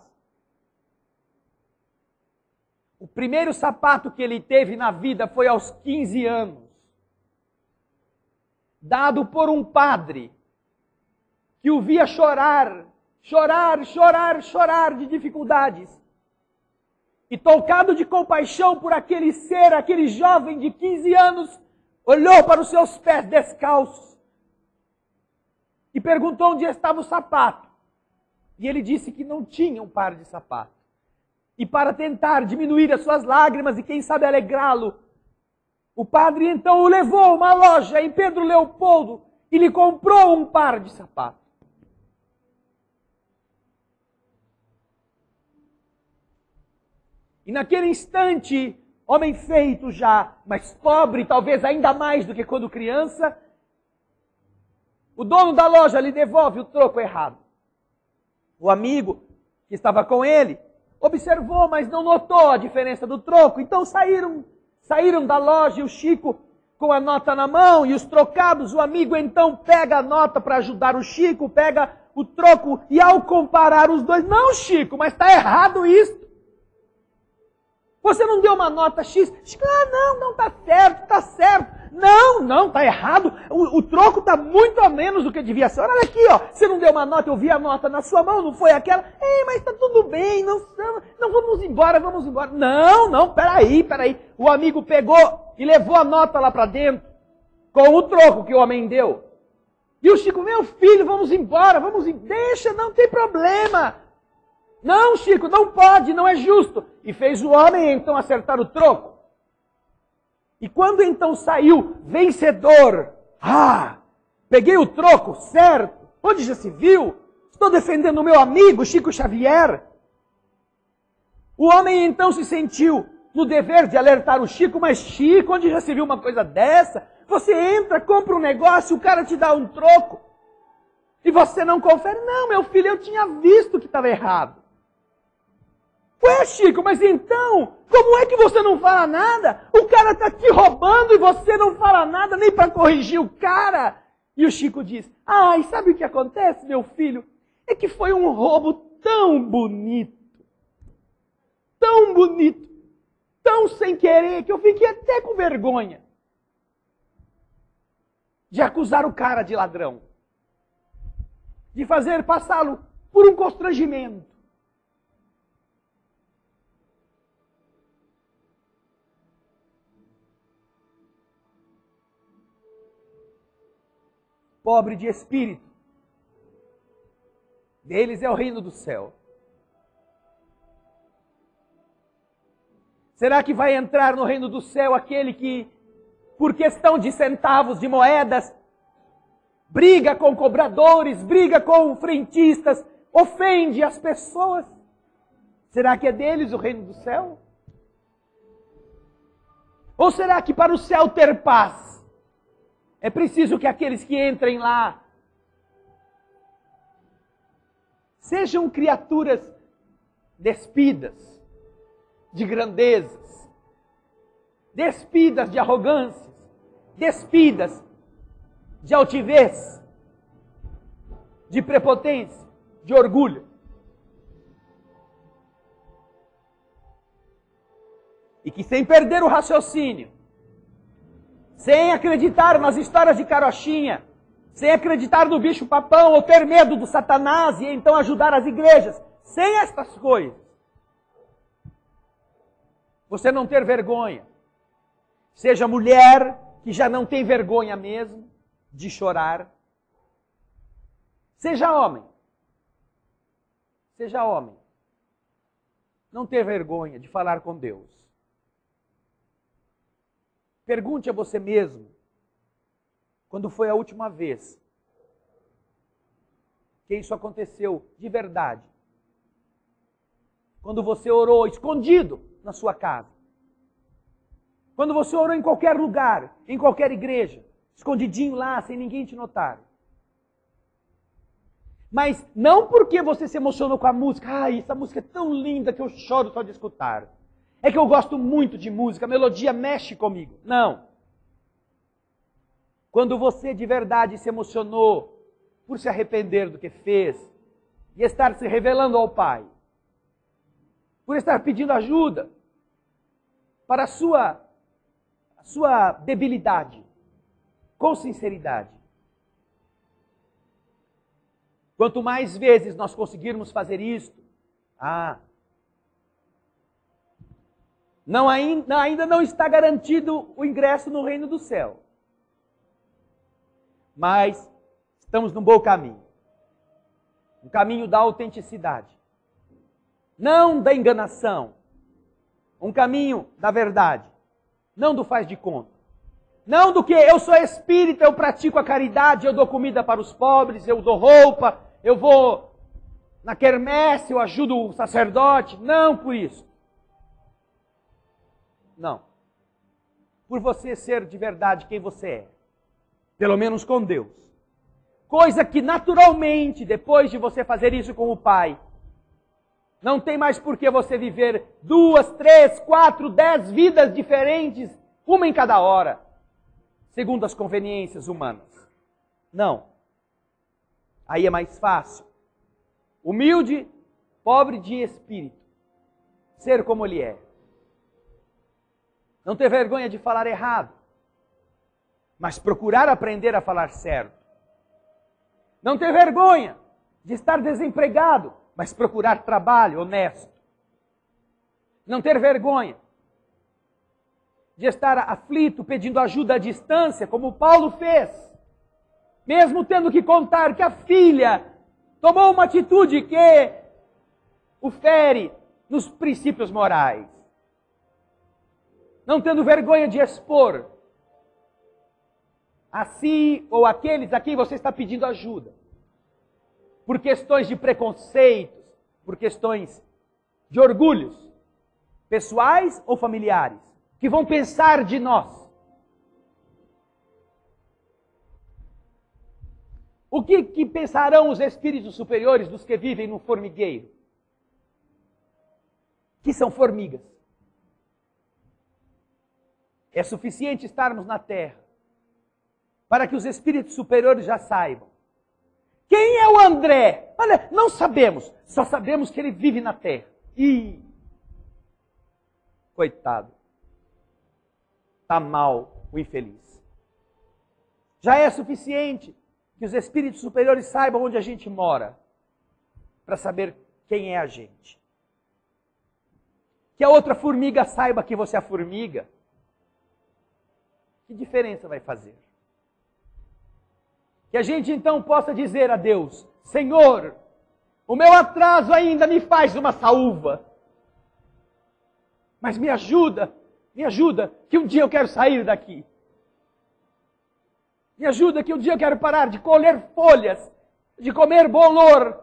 O primeiro sapato que ele teve na vida foi aos 15 anos. Dado por um padre que o via chorar de dificuldades. E tocado de compaixão por aquele ser, aquele jovem de 15 anos, olhou para os seus pés descalços e perguntou onde estava o sapato. E ele disse que não tinha um par de sapato. E para tentar diminuir as suas lágrimas e quem sabe alegrá-lo, o padre então o levou a uma loja em Pedro Leopoldo e lhe comprou um par de sapatos. E naquele instante, homem feito já, mas pobre talvez ainda mais do que quando criança, o dono da loja lhe devolve o troco errado. O amigo que estava com ele observou, mas não notou a diferença do troco. Então saíram da loja e o Chico com a nota na mão e os trocados. O amigo então pega a nota para ajudar o Chico, pega o troco e ao comparar os dois, não, Chico, mas está errado isso. Você não deu uma nota X? Chico, não, está certo. Não, está errado. O troco está muito a menos do que devia ser. Olha aqui, ó. Você não deu uma nota, eu vi a nota na sua mão, não foi aquela? Ei, mas está tudo bem, não, vamos embora. Não, peraí. O amigo pegou e levou a nota lá para dentro, com o troco que o homem deu. E o Chico, meu filho, vamos embora, deixa, não tem problema. Não, Chico, não pode, não é justo. E fez o homem então acertar o troco. E quando então saiu vencedor, peguei o troco, certo? Onde já se viu? Estou defendendo o meu amigo Chico Xavier. O homem então se sentiu no dever de alertar o Chico, mas Chico, onde já se viu uma coisa dessa? Você entra, compra um negócio, o cara te dá um troco. E você não confere? Não, meu filho, eu tinha visto que estava errado. Ué, Chico, mas então, como é que você não fala nada? O cara está te roubando e você não fala nada nem para corrigir o cara. E o Chico diz, e sabe o que acontece, meu filho? É que foi um roubo tão bonito, tão sem querer, que eu fiquei até com vergonha de acusar o cara de ladrão, de fazer passá-lo por um constrangimento. Pobre de espírito, deles é o reino do céu. Será que vai entrar no reino do céu aquele que, por questão de centavos, de moedas, briga com cobradores, briga com frentistas, ofende as pessoas? Será que é deles o reino do céu? Ou será que para o céu ter paz, é preciso que aqueles que entrem lá sejam criaturas despidas de grandezas, despidas de arrogâncias, despidas de altivez, de prepotência, de orgulho. E que sem perder o raciocínio, sem acreditar nas histórias de carochinha, sem acreditar no bicho papão ou ter medo do Satanás e então ajudar as igrejas, sem estas coisas, você não ter vergonha. Seja mulher que já não tem vergonha mesmo de chorar. Seja homem. Não ter vergonha de falar com Deus. Pergunte a você mesmo, quando foi a última vez que isso aconteceu de verdade? Quando você orou escondido na sua casa. Quando você orou em qualquer lugar, em qualquer igreja, escondidinho lá, sem ninguém te notar. Mas não porque você se emocionou com a música. Ai, essa música é tão linda que eu choro só de escutar. É que eu gosto muito de música, a melodia mexe comigo. Não. Quando você de verdade se emocionou por se arrepender do que fez e estar se revelando ao Pai, por estar pedindo ajuda para a sua debilidade, com sinceridade. Quanto mais vezes nós conseguirmos fazer isto, ainda não está garantido o ingresso no reino do céu. Mas estamos num bom caminho. Um caminho da autenticidade. Não da enganação. Um caminho da verdade. Não do faz de conta. Não do que eu sou espírita, eu pratico a caridade, eu dou comida para os pobres, eu dou roupa, eu vou na quermesse, eu ajudo o sacerdote. Não por isso. Não. Por você ser de verdade quem você é. Pelo menos com Deus. Coisa que naturalmente, depois de você fazer isso com o Pai, não tem mais por que você viver 2, 3, 4, 10 vidas diferentes, uma em cada hora, segundo as conveniências humanas. Não. Aí é mais fácil. Humilde, pobre de espírito. Ser como ele é. Não ter vergonha de falar errado, mas procurar aprender a falar certo. Não ter vergonha de estar desempregado, mas procurar trabalho honesto. Não ter vergonha de estar aflito, pedindo ajuda à distância, como Paulo fez. Mesmo tendo que contar que a filha tomou uma atitude que o fere nos princípios morais. Não tendo vergonha de expor a si ou aqueles a quem você está pedindo ajuda. Por questões de preconceitos, por questões de orgulhos, pessoais ou familiares, que vão pensar de nós. O que pensarão os espíritos superiores dos que vivem no formigueiro? Que são formigas. É suficiente estarmos na Terra para que os espíritos superiores já saibam. Quem é o André? Olha, não sabemos. Só sabemos que ele vive na Terra. Coitado. Está mal o infeliz. Já é suficiente que os espíritos superiores saibam onde a gente mora, para saber quem é a gente. Que a outra formiga saiba que você é a formiga. Que diferença vai fazer? Que a gente então possa dizer a Deus: Senhor, o meu atraso ainda me faz uma saúva. Mas me ajuda, que um dia eu quero sair daqui. Me ajuda que um dia eu quero parar de colher folhas, de comer bolor,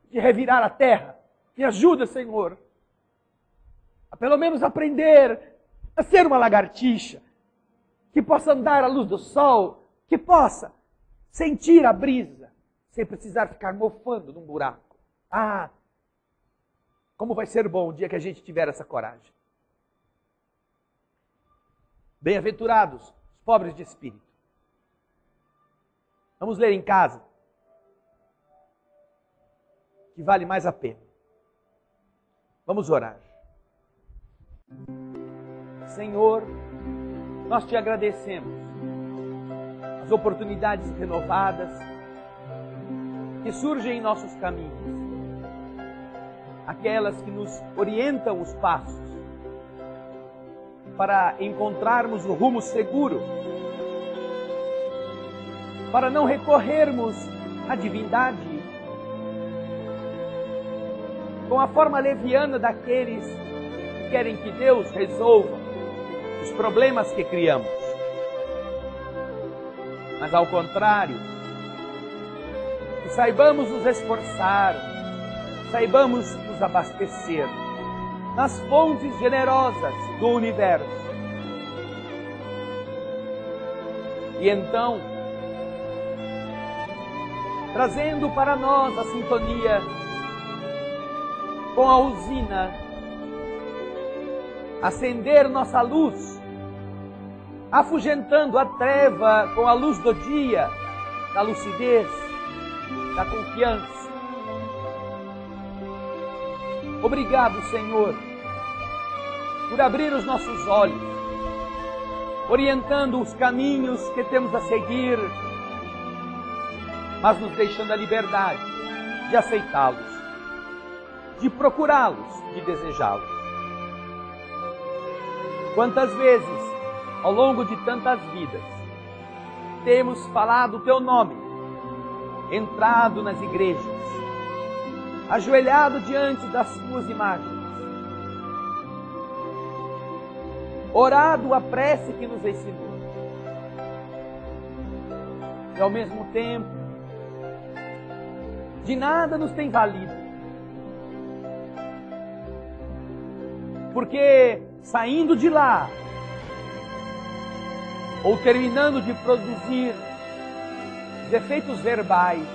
de revirar a terra. Me ajuda, Senhor, a pelo menos aprender a ser uma lagartixa, que possa andar à luz do sol, que possa sentir a brisa, sem precisar ficar mofando num buraco. Como vai ser bom o dia que a gente tiver essa coragem. Bem-aventurados os pobres de espírito. Vamos ler em casa, que vale mais a pena. Vamos orar. Senhor, nós te agradecemos as oportunidades renovadas que surgem em nossos caminhos, aquelas que nos orientam os passos para encontrarmos o rumo seguro, para não recorrermos à divindade com a forma leviana daqueles que querem que Deus resolva os problemas que criamos. mas ao contrário, que saibamos nos esforçar, saibamos nos abastecer nas fontes generosas do universo. E então, trazendo para nós a sintonia com a usina, acender nossa luz, afugentando a treva com a luz do dia, da lucidez, da confiança. Obrigado, Senhor, por abrir os nossos olhos, orientando os caminhos que temos a seguir, mas nos deixando a liberdade de aceitá-los, de procurá-los, de desejá-los. Quantas vezes, ao longo de tantas vidas, temos falado o Teu nome, entrado nas igrejas, ajoelhado diante das Tuas imagens, orado a prece que nos ensinou, e ao mesmo tempo, de nada nos tem valido, porque saindo de lá, ou terminando de produzir os efeitos verbais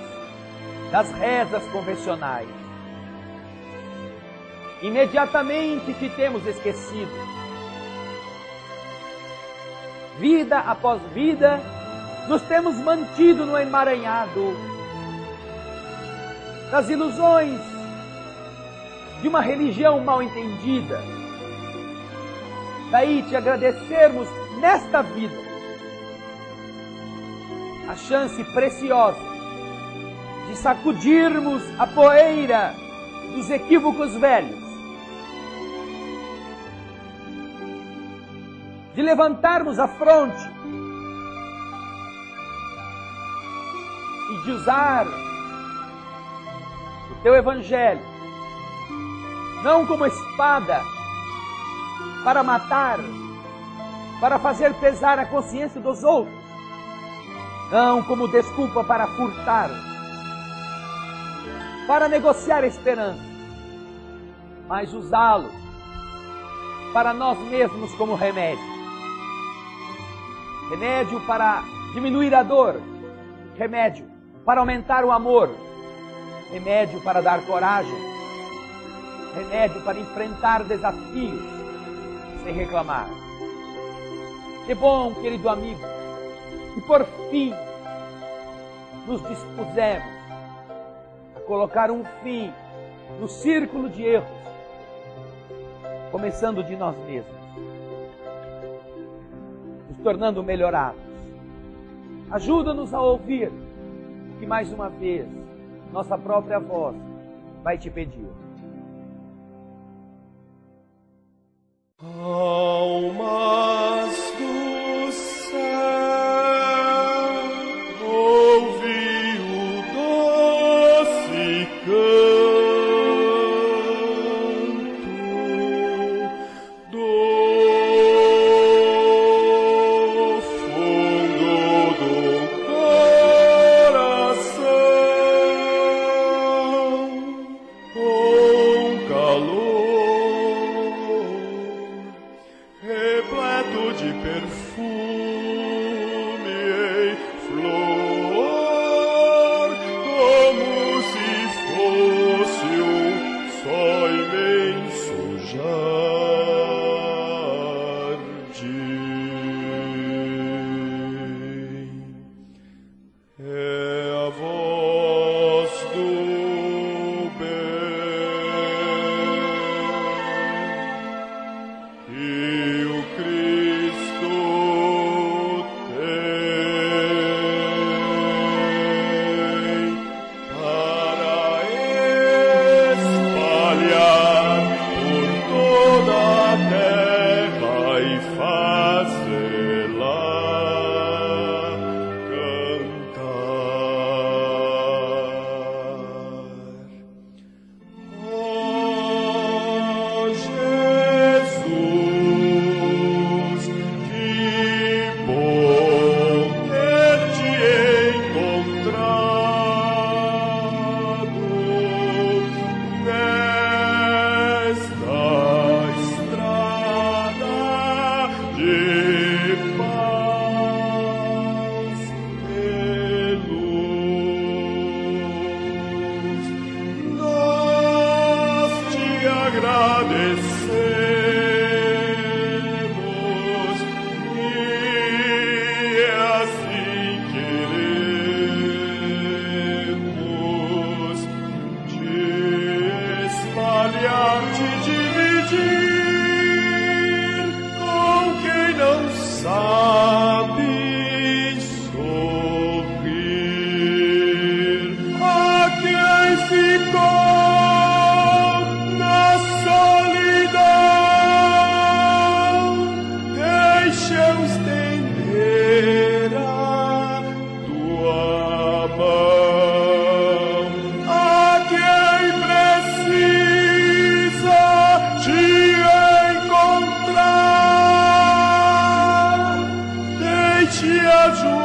das rezas convencionais, imediatamente que temos esquecido, vida após vida, nos temos mantido no emaranhado das ilusões de uma religião mal entendida. Daí te agradecermos nesta vida a chance preciosa de sacudirmos a poeira dos equívocos velhos, de levantarmos a fronte e de usar o Teu Evangelho não como espada para matar, para fazer pesar a consciência dos outros, não como desculpa para furtar, para negociar a esperança, mas usá-lo para nós mesmos como remédio. Remédio para diminuir a dor, remédio para aumentar o amor, remédio para dar coragem, remédio para enfrentar desafios sem reclamar. Que bom, querido amigo, que por fim nos dispusemos a colocar um fim no círculo de erros, começando de nós mesmos, nos tornando melhorados. Ajuda-nos a ouvir que mais uma vez nossa própria voz vai te pedir. Almas do céu, ouvi o doce canto do fundo do coração.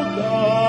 lugar.